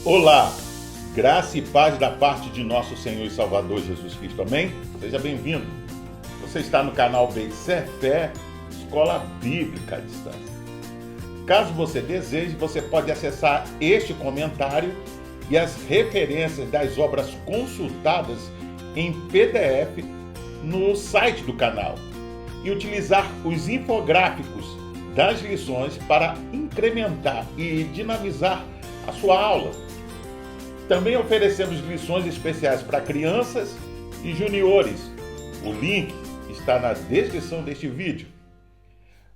Olá, graça e paz da parte de nosso Senhor e Salvador Jesus Cristo, amém? Seja bem-vindo. Você está no canal Beicer Fé, Escola Bíblica à Distância. Caso você deseje, você pode acessar este comentário e as referências das obras consultadas em PDF no site do canal e utilizar os infográficos das lições para incrementar e dinamizar a sua aula. Também oferecemos lições especiais para crianças e juniores. O link está na descrição deste vídeo.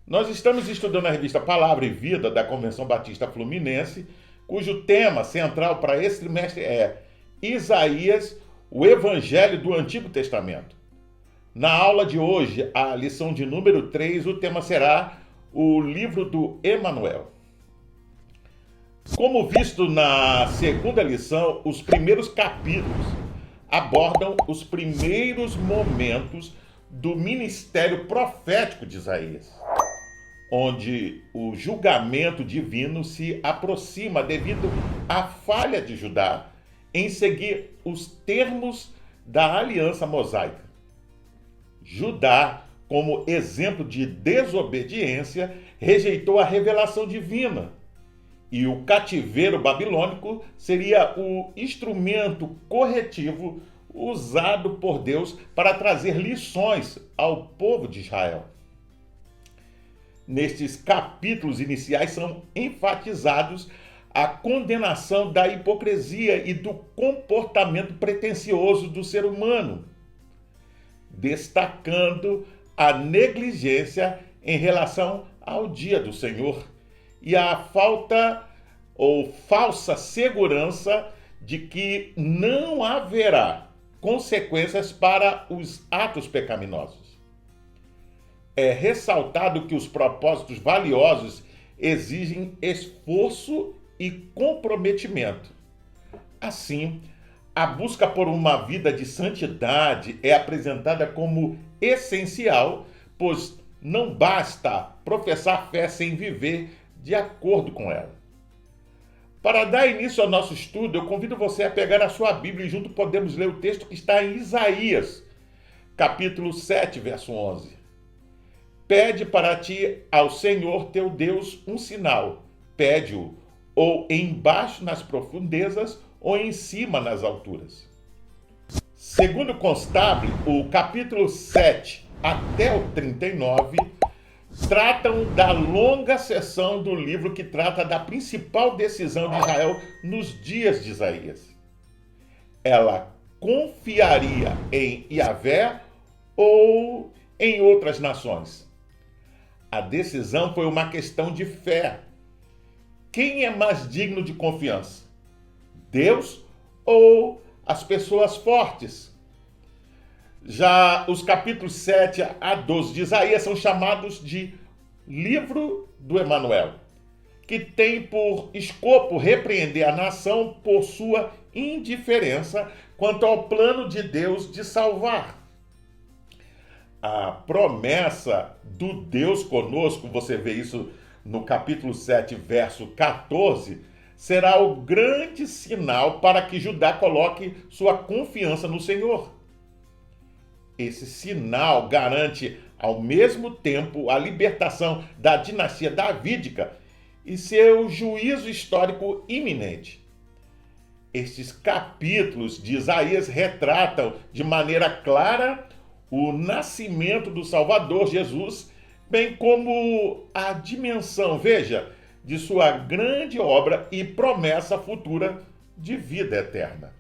Nós estamos estudando a revista Palavra e Vida da Convenção Batista Fluminense, cujo tema central para esse trimestre é Isaías, o Evangelho do Antigo Testamento. Na aula de hoje, a lição de número 3, o tema será o livro do Emanuel. Como visto na segunda lição, os primeiros capítulos abordam os primeiros momentos do ministério profético de Isaías, onde o julgamento divino se aproxima devido à falha de Judá em seguir os termos da aliança mosaica. Judá, como exemplo de desobediência, rejeitou a revelação divina. E o cativeiro babilônico seria o instrumento corretivo usado por Deus para trazer lições ao povo de Israel. Nestes capítulos iniciais são enfatizados a condenação da hipocrisia e do comportamento pretensioso do ser humano, destacando a negligência em relação ao dia do Senhor e a falta ou falsa segurança de que não haverá consequências para os atos pecaminosos. É ressaltado que os propósitos valiosos exigem esforço e comprometimento. Assim, a busca por uma vida de santidade é apresentada como essencial, pois não basta professar fé sem viver de acordo com ela. Para dar início ao nosso estudo, eu convido você a pegar a sua Bíblia e junto podemos ler o texto que está em Isaías, capítulo 7, verso 11. Pede para ti ao Senhor teu Deus um sinal, pede-o ou embaixo nas profundezas ou em cima nas alturas. Segundo Constable, o capítulo 7 até o 39 tratam da longa seção do livro que trata da principal decisão de Israel nos dias de Isaías. Ela confiaria em Yahvé ou em outras nações? A decisão foi uma questão de fé. Quem é mais digno de confiança? Deus ou as pessoas fortes? Já os capítulos 7 a 12 de Isaías são chamados de livro do Emanuel, que tem por escopo repreender a nação por sua indiferença quanto ao plano de Deus de salvar. A promessa do Deus conosco, você vê isso no capítulo 7, verso 14, será o grande sinal para que Judá coloque sua confiança no Senhor. Esse sinal garante, ao mesmo tempo, a libertação da dinastia davídica e seu juízo histórico iminente. Estes capítulos de Isaías retratam de maneira clara o nascimento do Salvador Jesus, bem como a dimensão, veja, de sua grande obra e promessa futura de vida eterna.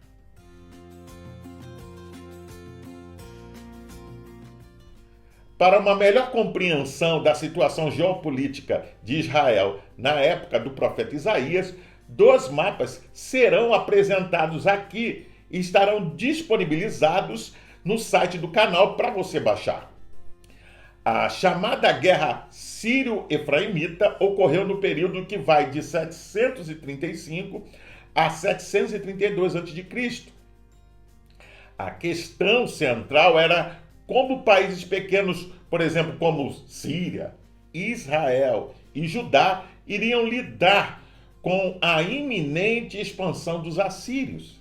Para uma melhor compreensão da situação geopolítica de Israel na época do profeta Isaías, 2 mapas serão apresentados aqui e estarão disponibilizados no site do canal para você baixar. A chamada Guerra Sírio-Efraimita ocorreu no período que vai de 735 a 732 a.C. A questão central era como países pequenos, por exemplo, como Síria, Israel e Judá, iriam lidar com a iminente expansão dos assírios.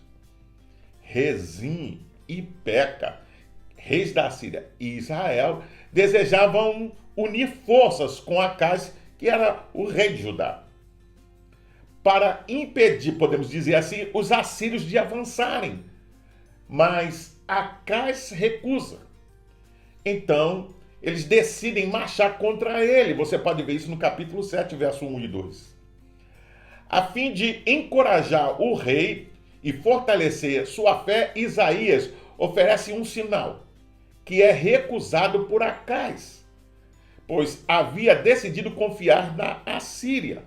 Rezim e Peca, reis da Síria e Israel, desejavam unir forças com Acais, que era o rei de Judá, para impedir, podemos dizer assim, os assírios de avançarem. Mas Acais recusa. Então, eles decidem marchar contra ele. Você pode ver isso no capítulo 7, verso 1 e 2. A fim de encorajar o rei e fortalecer sua fé, Isaías oferece um sinal, que é recusado por Acais, pois havia decidido confiar na Assíria.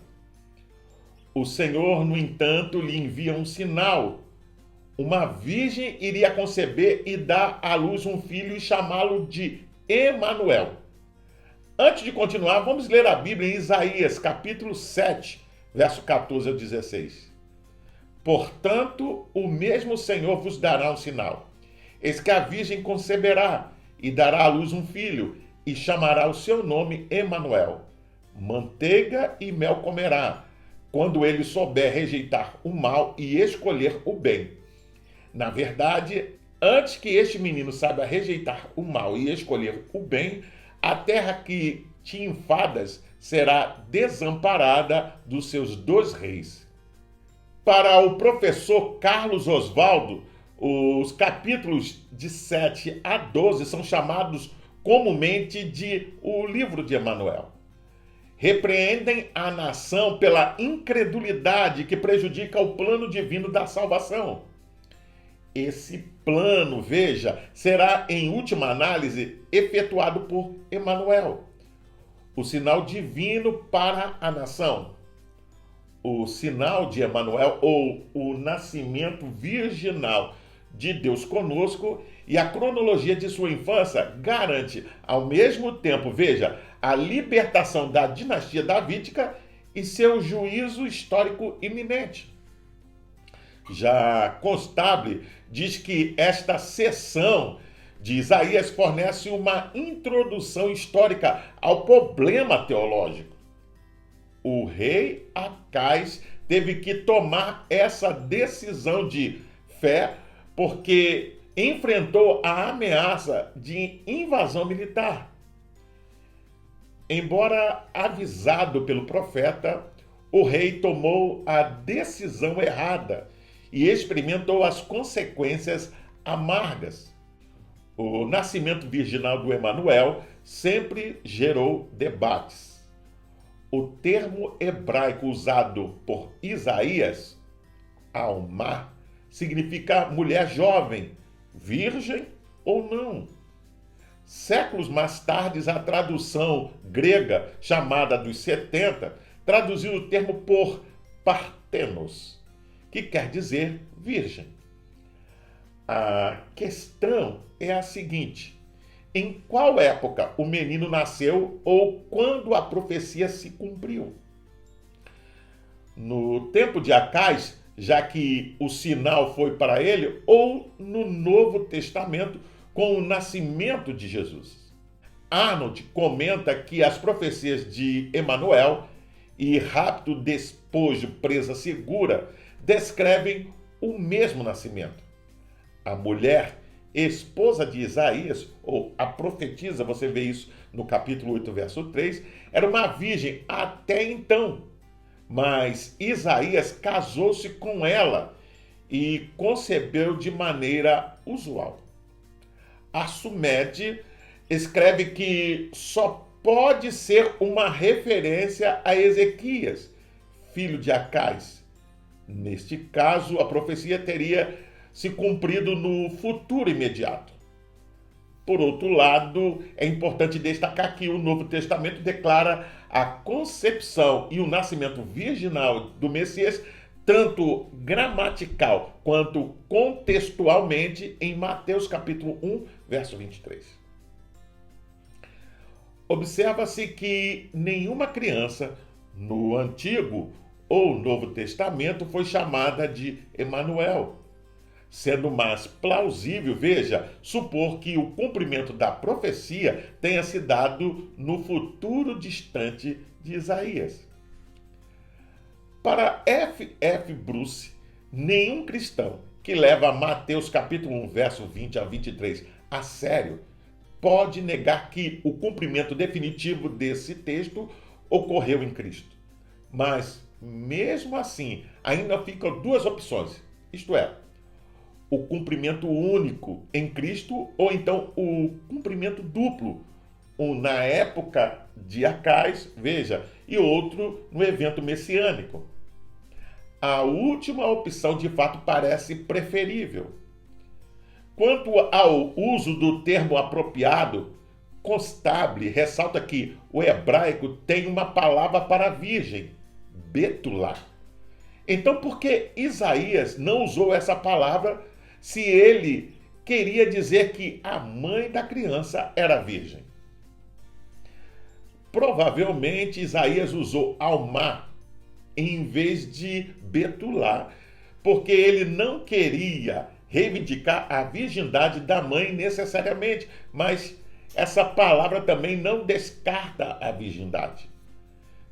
O Senhor, no entanto, lhe envia um sinal. Uma virgem iria conceber e dar à luz um filho e chamá-lo de Emanuel. Antes de continuar, vamos ler a Bíblia em Isaías, capítulo 7, verso 14 ao 16. Portanto, o mesmo Senhor vos dará um sinal. Eis que a virgem conceberá e dará à luz um filho, e chamará o seu nome Emanuel. Manteiga e mel comerá, quando ele souber rejeitar o mal e escolher o bem. Na verdade, antes que este menino saiba rejeitar o mal e escolher o bem, a terra que te enfadas será desamparada dos seus 2 reis. Para o professor Carlos Oswaldo, os capítulos de 7 a 12 são chamados comumente de o livro de Emanuel. Repreendem a nação pela incredulidade que prejudica o plano divino da salvação. Esse plano, veja, será em última análise efetuado por Emanuel, o sinal divino para a nação. O sinal de Emanuel, ou o nascimento virginal de Deus conosco, e a cronologia de sua infância garante, ao mesmo tempo, veja, a libertação da dinastia davídica e seu juízo histórico iminente. Já Constable diz que esta seção de Isaías fornece uma introdução histórica ao problema teológico. O rei Acais teve que tomar essa decisão de fé porque enfrentou a ameaça de invasão militar. Embora avisado pelo profeta, o rei tomou a decisão errada e experimentou as consequências amargas. O nascimento virginal do Emanuel sempre gerou debates. O termo hebraico usado por Isaías, Almá, significa mulher jovem, virgem ou não. Séculos mais tarde, a tradução grega, chamada dos 70, traduziu o termo por partenos, que quer dizer virgem. A questão é a seguinte: em qual época o menino nasceu ou quando a profecia se cumpriu? No tempo de Acais, já que o sinal foi para ele, ou no Novo Testamento, com o nascimento de Jesus? Arnold comenta que as profecias de Emanuel e rapto, despojo, presa segura descrevem o mesmo nascimento. A mulher, esposa de Isaías, ou a profetisa, você vê isso no capítulo 8, verso 3, era uma virgem até então, mas Isaías casou-se com ela e concebeu de maneira usual. Arsumed escreve que só pode ser uma referência a Ezequias, filho de Acais. Neste caso, a profecia teria se cumprido no futuro imediato. Por outro lado, é importante destacar que o Novo Testamento declara a concepção e o nascimento virginal do Messias, tanto gramatical quanto contextualmente, em Mateus capítulo 1, verso 23. Observa-se que nenhuma criança no Antigo ou Novo Testamento foi chamada de Emanuel, sendo mais plausível, veja, supor que o cumprimento da profecia tenha se dado no futuro distante de Isaías. Para F. F. Bruce, nenhum cristão que leva Mateus capítulo 1, verso 20 a 23 a sério pode negar que o cumprimento definitivo desse texto ocorreu em Cristo. Mas, mesmo assim, ainda ficam duas opções, isto é, o cumprimento único em Cristo ou então o cumprimento duplo, um na época de Acais, veja, e outro no evento messiânico. A última opção de fato parece preferível. Quanto ao uso do termo apropriado, Constable ressalta que o hebraico tem uma palavra para virgem, Betulá. Então, por que Isaías não usou essa palavra se ele queria dizer que a mãe da criança era virgem? Provavelmente Isaías usou Almá em vez de Betulá, porque ele não queria reivindicar a virgindade da mãe necessariamente, mas essa palavra também não descarta a virgindade.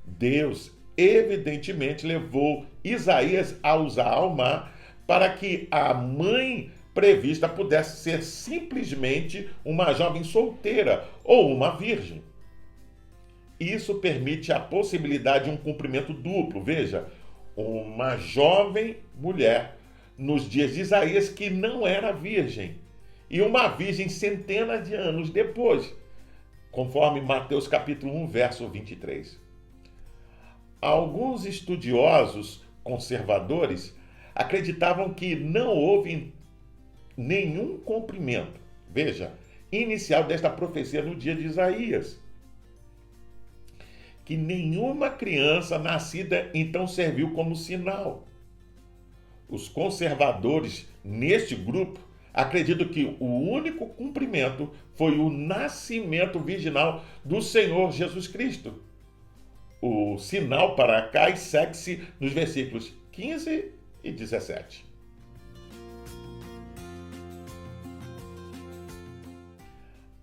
Deus evidentemente levou Isaías a usar Almá para que a mãe prevista pudesse ser simplesmente uma jovem solteira ou uma virgem. Isso permite a possibilidade de um cumprimento duplo. Veja, uma jovem mulher nos dias de Isaías que não era virgem e uma virgem centenas de anos depois, conforme Mateus capítulo 1, verso 23. Alguns estudiosos conservadores acreditavam que não houve nenhum cumprimento, veja, inicial desta profecia no dia de Isaías. Que nenhuma criança nascida então serviu como sinal. Os conservadores neste grupo acreditam que o único cumprimento foi o nascimento virginal do Senhor Jesus Cristo. O sinal para Acais segue-se nos versículos 15 e 17.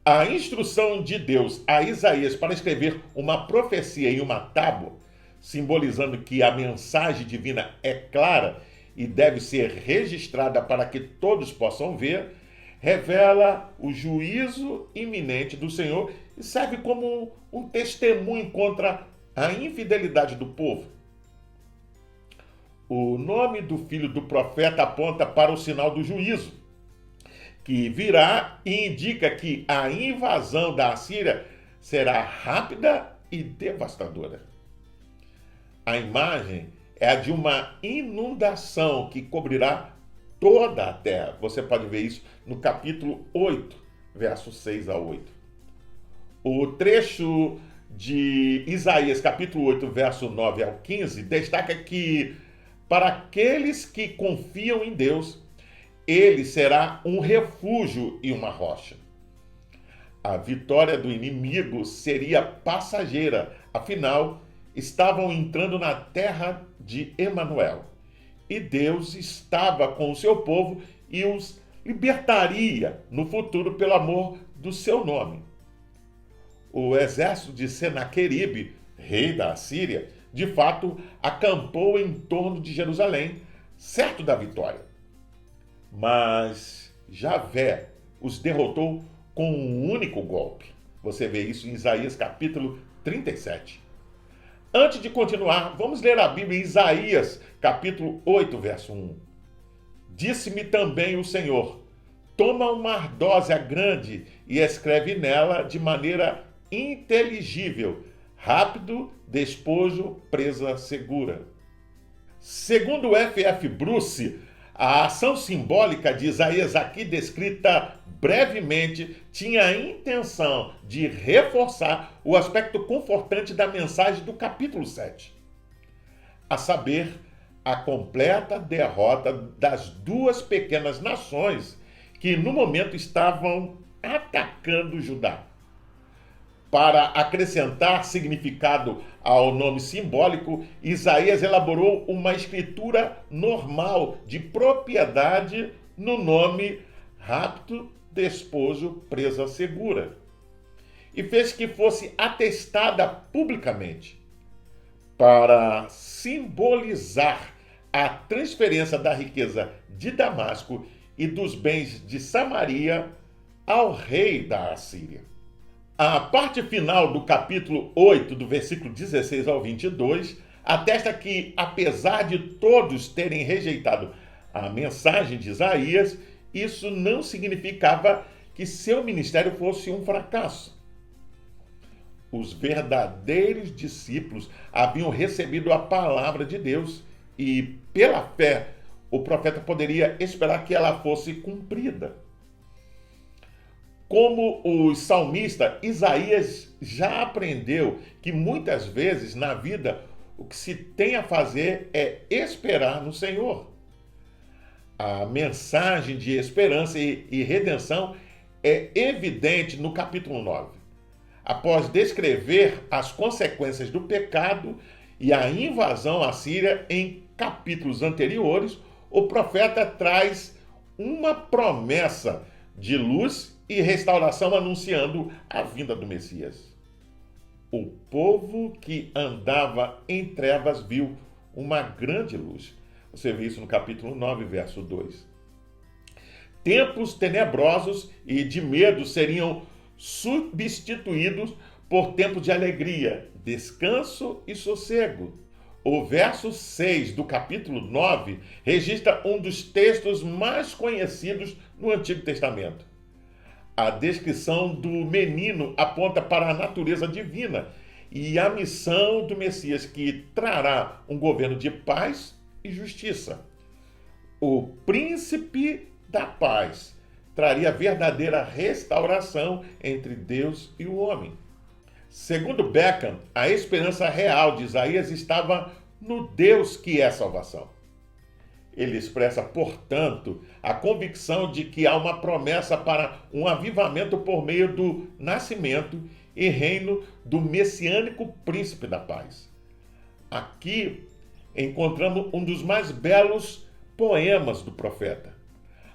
A instrução de Deus a Isaías para escrever uma profecia em uma tábua, simbolizando que a mensagem divina é clara e deve ser registrada para que todos possam ver, revela o juízo iminente do Senhor e serve como um testemunho contra a infidelidade do povo. O nome do filho do profeta aponta para o sinal do juízo, que virá e indica que a invasão da Assíria será rápida e devastadora. A imagem é a de uma inundação que cobrirá toda a terra. Você pode ver isso no capítulo 8, versos 6 a 8. O trecho de Isaías, capítulo 8, verso 9 ao 15, destaca que para aqueles que confiam em Deus, ele será um refúgio e uma rocha. A vitória do inimigo seria passageira, afinal, estavam entrando na terra de Emanuel. E Deus estava com o seu povo e os libertaria no futuro pelo amor do seu nome. O exército de Senaqueribe, rei da Assíria, de fato acampou em torno de Jerusalém, certo da vitória. Mas Javé os derrotou com um único golpe. Você vê isso em Isaías capítulo 37. Antes de continuar, vamos ler a Bíblia em Isaías capítulo 8, verso 1. Disse-me também o Senhor, toma uma ardósia grande e escreve nela de maneira inteligível, rápido, despojo, presa segura. Segundo F. F. Bruce, a ação simbólica de Isaías aqui descrita brevemente tinha a intenção de reforçar o aspecto confortante da mensagem do capítulo 7, a saber, a completa derrota das duas pequenas nações que no momento estavam atacando Judá. Para acrescentar significado ao nome simbólico, Isaías elaborou uma escritura normal de propriedade no nome rapto, despojo, presa segura, e fez que fosse atestada publicamente. para simbolizar a transferência da riqueza de Damasco e dos bens de Samaria ao rei da Assíria. A parte final do capítulo 8, do versículo 16 ao 22, atesta que, apesar de todos terem rejeitado a mensagem de Isaías, isso não significava que seu ministério fosse um fracasso. Os verdadeiros discípulos haviam recebido a palavra de Deus e, pela fé, o profeta poderia esperar que ela fosse cumprida. Como o salmista, Isaías já aprendeu que muitas vezes na vida o que se tem a fazer é esperar no Senhor. A mensagem de esperança e redenção é evidente no capítulo 9. Após descrever as consequências do pecado e a invasão à Síria em capítulos anteriores, o profeta traz uma promessa de luz e restauração anunciando a vinda do Messias. O povo que andava em trevas viu uma grande luz. Você vê isso no capítulo 9, verso 2. Tempos tenebrosos e de medo seriam substituídos por tempos de alegria, descanso e sossego. O verso 6 do capítulo 9 registra um dos textos mais conhecidos no Antigo Testamento. A descrição do menino aponta para a natureza divina e a missão do Messias, que trará um governo de paz e justiça. O príncipe da paz traria verdadeira restauração entre Deus e o homem. Segundo Beckham, a esperança real de Isaías estava no Deus que é salvação. Ele expressa, portanto, a convicção de que há uma promessa para um avivamento por meio do nascimento e reino do messiânico príncipe da paz. Aqui encontramos um dos mais belos poemas do profeta,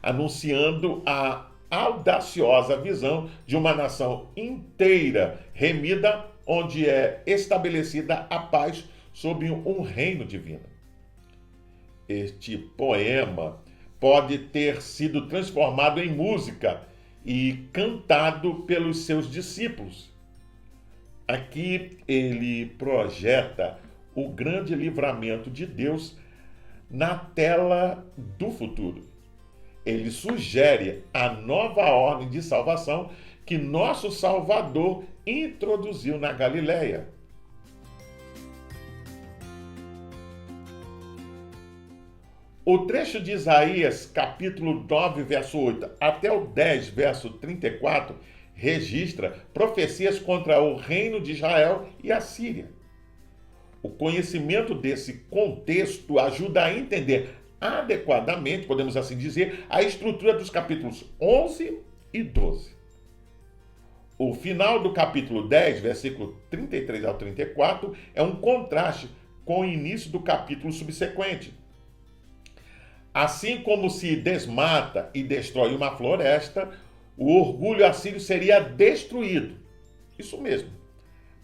anunciando a audaciosa visão de uma nação inteira remida, onde é estabelecida a paz sob um reino divino. Este poema pode ter sido transformado em música e cantado pelos seus discípulos. Aqui ele projeta o grande livramento de Deus na tela do futuro. Ele sugere a nova ordem de salvação que nosso Salvador introduziu na Galileia. O trecho de Isaías, capítulo 9, verso 8, até o 10, verso 34, registra profecias contra o reino de Israel e a Síria. O conhecimento desse contexto ajuda a entender adequadamente, podemos assim dizer, a estrutura dos capítulos 11 e 12. O final do capítulo 10, versículo 33 ao 34, é um contraste com o início do capítulo subsequente. Assim como se desmata e destrói uma floresta, o orgulho assírio seria destruído. Isso mesmo.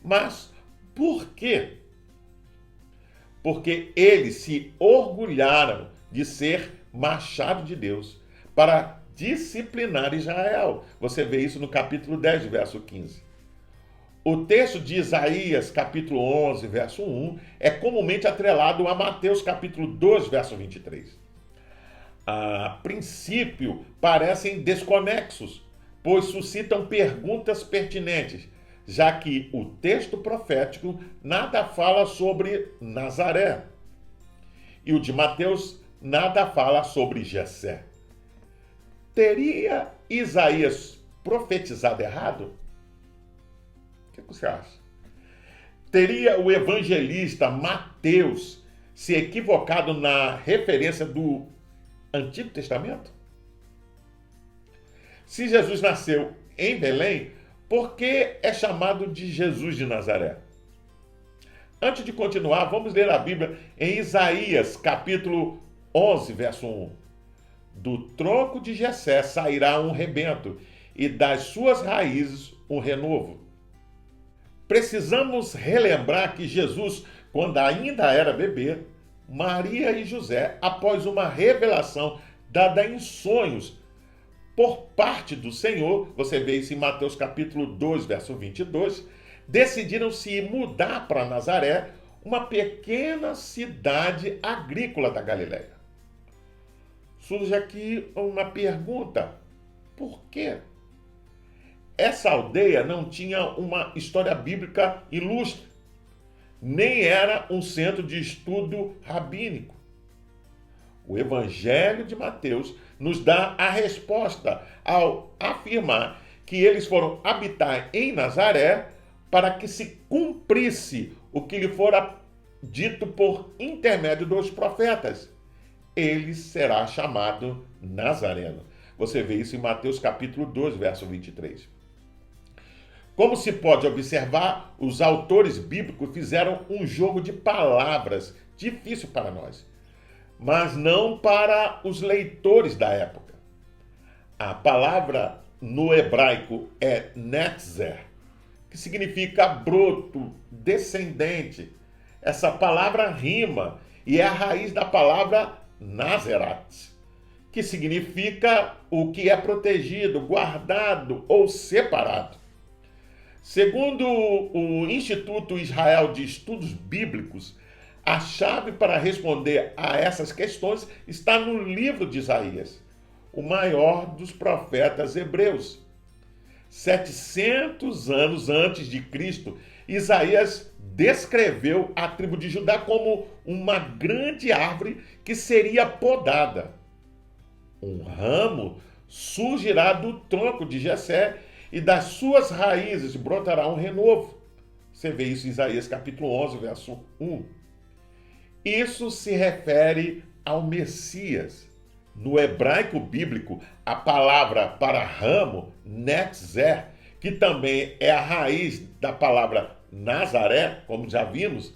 Mas por quê? Porque eles se orgulharam de ser machado de Deus para disciplinar Israel. Você vê isso no capítulo 10, verso 15. O texto de Isaías, capítulo 11, verso 1, é comumente atrelado a Mateus, capítulo 2, verso 23. A princípio, parecem desconexos, pois suscitam perguntas pertinentes, já que o texto profético nada fala sobre Nazaré e o de Mateus nada fala sobre Jessé. Teria Isaías profetizado errado? O que você acha? Teria o evangelista Mateus se equivocado na referência do Antigo Testamento? Se Jesus nasceu em Belém, por que é chamado de Jesus de Nazaré? Antes de continuar, vamos ler a Bíblia em Isaías, capítulo 11, verso 1. Do tronco de Jessé sairá um rebento, e das suas raízes um renovo. Precisamos relembrar que Jesus quando ainda era bebê, Maria e José, após uma revelação dada em sonhos por parte do Senhor, você vê isso em Mateus capítulo 2, verso 22, decidiram se mudar para Nazaré, uma pequena cidade agrícola da Galileia. Surge aqui uma pergunta: por quê? Essa aldeia não tinha uma história bíblica ilustre, nem era um centro de estudo rabínico. O Evangelho de Mateus nos dá a resposta ao afirmar que eles foram habitar em Nazaré para que se cumprisse o que lhe fora dito por intermédio dos profetas. Ele será chamado Nazareno. Você vê isso em Mateus capítulo 2, verso 23. Como se pode observar, os autores bíblicos fizeram um jogo de palavras difícil para nós, mas não para os leitores da época. A palavra no hebraico é netzer, que significa broto, descendente. Essa palavra rima e é a raiz da palavra Nazerat, que significa o que é protegido, guardado ou separado. Segundo o Instituto Israel de Estudos Bíblicos, a chave para responder a essas questões está no livro de Isaías, o maior dos profetas hebreus. 700 anos antes de Cristo, Isaías descreveu a tribo de Judá como uma grande árvore que seria podada. Um ramo surgirá do tronco de Jessé e das suas raízes brotará um renovo. Você vê isso em Isaías capítulo 11, verso 1. Isso se refere ao Messias. No hebraico bíblico, a palavra para ramo, netzer, que também é a raiz da palavra Nazaré, como já vimos,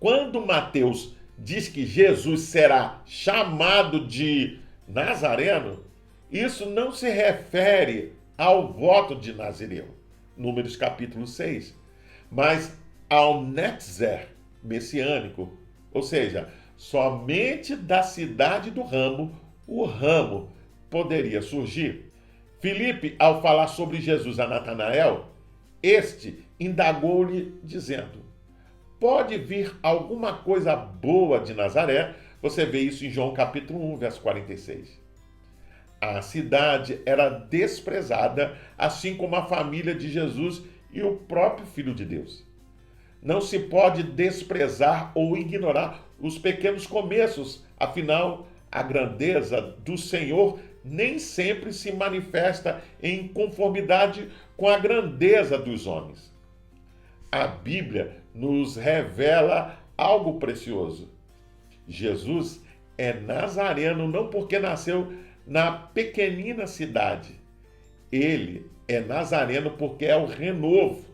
quando Mateus diz que Jesus será chamado de Nazareno, isso não se refere ao voto de Nazireu, Números capítulo 6, mas ao netzer messiânico, ou seja, somente da cidade do ramo, o ramo poderia surgir. Filipe, ao falar sobre Jesus a Natanael, este indagou-lhe dizendo: pode vir alguma coisa boa de Nazaré? Você vê isso em João capítulo 1, verso 46. A cidade era desprezada, assim como a família de Jesus e o próprio Filho de Deus. Não se pode desprezar ou ignorar os pequenos começos, afinal, a grandeza do Senhor nem sempre se manifesta em conformidade com a grandeza dos homens. A Bíblia nos revela algo precioso. Jesus é nazareno não porque nasceu na pequenina cidade. Ele é nazareno porque é o renovo,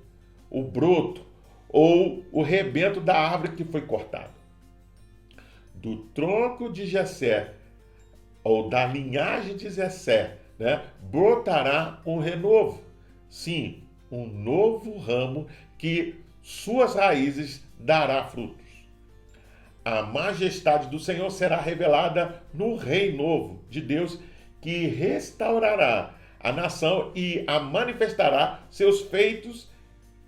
o broto ou o rebento da árvore que foi cortado. Do tronco de Jessé, ou da linhagem de Jessé, brotará um renovo. Sim, um novo ramo que suas raízes dará frutos. A majestade do Senhor será revelada no Rei Novo de Deus, que restaurará a nação e a manifestará seus feitos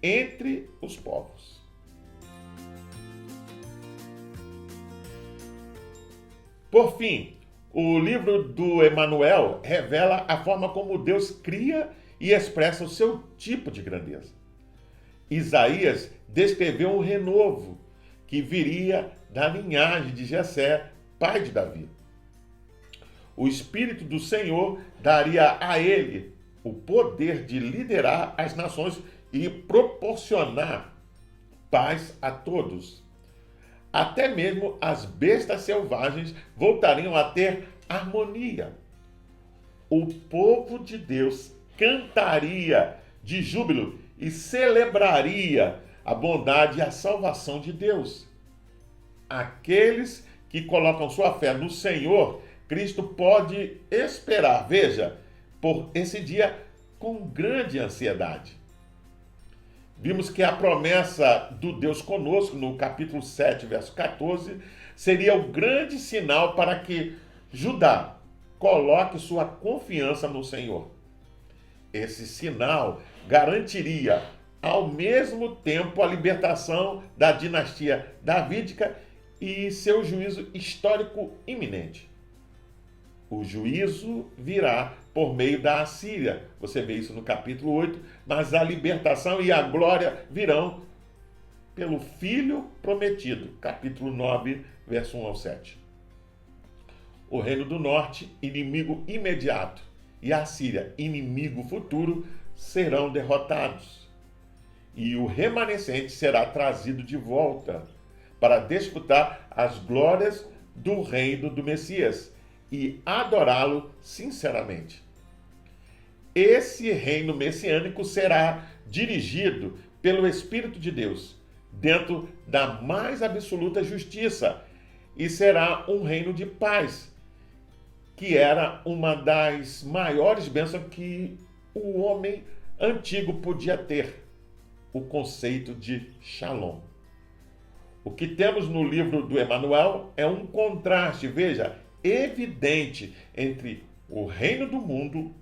entre os povos. Por fim, o livro do Emanuel revela a forma como Deus cria e expressa o seu tipo de grandeza. Isaías descreveu um renovo que viria da linhagem de Jessé, pai de Davi. O Espírito do Senhor daria a ele o poder de liderar as nações e proporcionar paz a todos. Até mesmo as bestas selvagens voltariam a ter harmonia. O povo de Deus cantaria de júbilo e celebraria a bondade e a salvação de Deus. Aqueles que colocam sua fé no Senhor, Cristo pode esperar, veja, por esse dia com grande ansiedade. Vimos que a promessa do Deus conosco, no capítulo 7, verso 14, seria o grande sinal para que Judá coloque sua confiança no Senhor. Esse sinal garantiria, ao mesmo tempo, a libertação da dinastia davídica e seu juízo histórico iminente. O juízo virá por meio da Assíria. Você vê isso no capítulo 8, mas a libertação e a glória virão pelo Filho prometido. Capítulo 9, verso 1 ao 7. O Reino do Norte, inimigo imediato, e a Síria, inimigo futuro, serão derrotados. E o remanescente será trazido de volta para desfrutar as glórias do reino do Messias e adorá-lo sinceramente. Esse reino messiânico será dirigido pelo Espírito de Deus, dentro da mais absoluta justiça, e será um reino de paz, que era uma das maiores bênçãos que o homem antigo podia ter, o conceito de Shalom. O que temos no livro do Emanuel é um contraste, veja, evidente entre o reino do mundo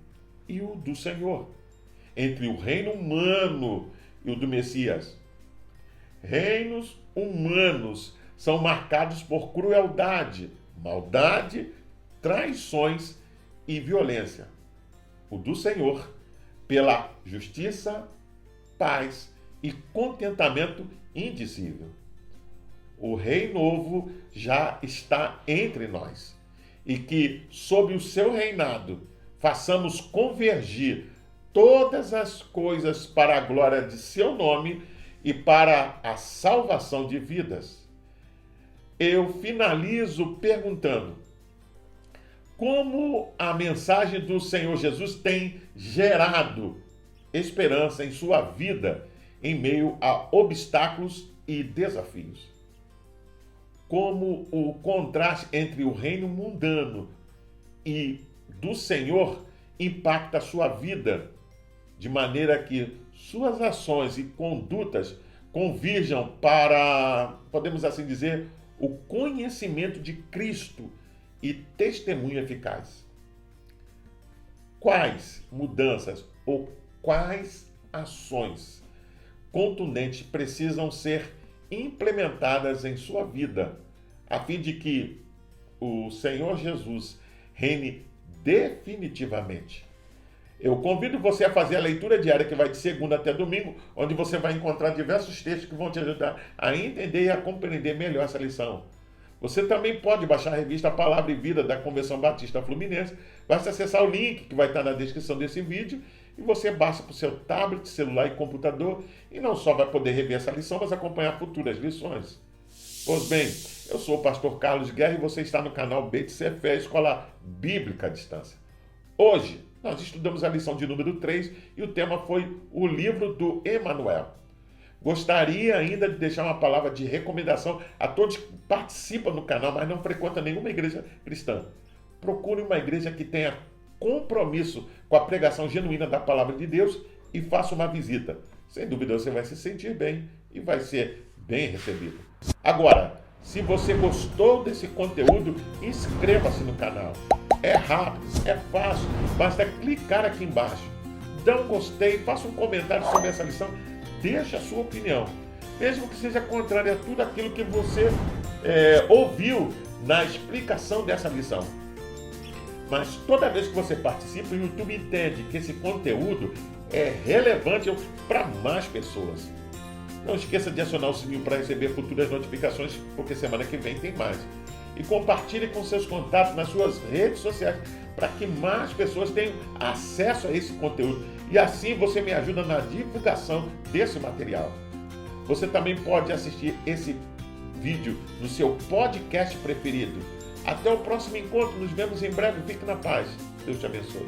e o do Senhor, entre o reino humano e o do Messias. Reinos humanos são marcados por crueldade, maldade, traições e violência. O do Senhor, pela justiça, paz e contentamento indizível. O Rei Novo já está entre nós, e que, sob o seu reinado, façamos convergir todas as coisas para a glória de seu nome e para a salvação de vidas. Eu finalizo perguntando: como a mensagem do Senhor Jesus tem gerado esperança em sua vida em meio a obstáculos e desafios? Como o contraste entre o reino mundano e do Senhor impacta a sua vida, de maneira que suas ações e condutas convirjam para, podemos assim dizer, o conhecimento de Cristo e testemunho eficaz. Quais mudanças ou quais ações contundentes precisam ser implementadas em sua vida, a fim de que o Senhor Jesus reine definitivamente? Eu convido você a fazer a leitura diária, que vai de segunda até domingo, onde você vai encontrar diversos textos que vão te ajudar a entender e a compreender melhor essa lição. Você também pode baixar a revista Palavra e Vida da Convenção Batista Fluminense. Basta acessar o link que vai estar na descrição desse vídeo e você baixa para o seu tablet, celular e computador, e não só vai poder rever essa lição, mas acompanhar futuras lições. Pois bem, eu sou o pastor Carlos Guerra e você está no canal BTC Fé, Escola Bíblica à Distância. Hoje nós estudamos a lição de número 3 e o tema foi o livro do Emanuel. Gostaria ainda de deixar uma palavra de recomendação a todos que participam no canal, mas não frequentam nenhuma igreja cristã. Procure uma igreja que tenha compromisso com a pregação genuína da palavra de Deus e faça uma visita. Sem dúvida você vai se sentir bem e vai ser bem recebido. Agora, se você gostou desse conteúdo, inscreva-se no canal. É rápido, é fácil, basta clicar aqui embaixo. Dá um gostei, faça um comentário sobre essa lição, deixe a sua opinião. Mesmo que seja contrária a tudo aquilo que você ouviu na explicação dessa lição. Mas toda vez que você participa, o YouTube entende que esse conteúdo é relevante para mais pessoas. Não esqueça de acionar o sininho para receber futuras notificações, porque semana que vem tem mais. E compartilhe com seus contatos nas suas redes sociais, para que mais pessoas tenham acesso a esse conteúdo. E assim você me ajuda na divulgação desse material. Você também pode assistir esse vídeo no seu podcast preferido. Até o próximo encontro, nos vemos em breve. Fique na paz. Deus te abençoe.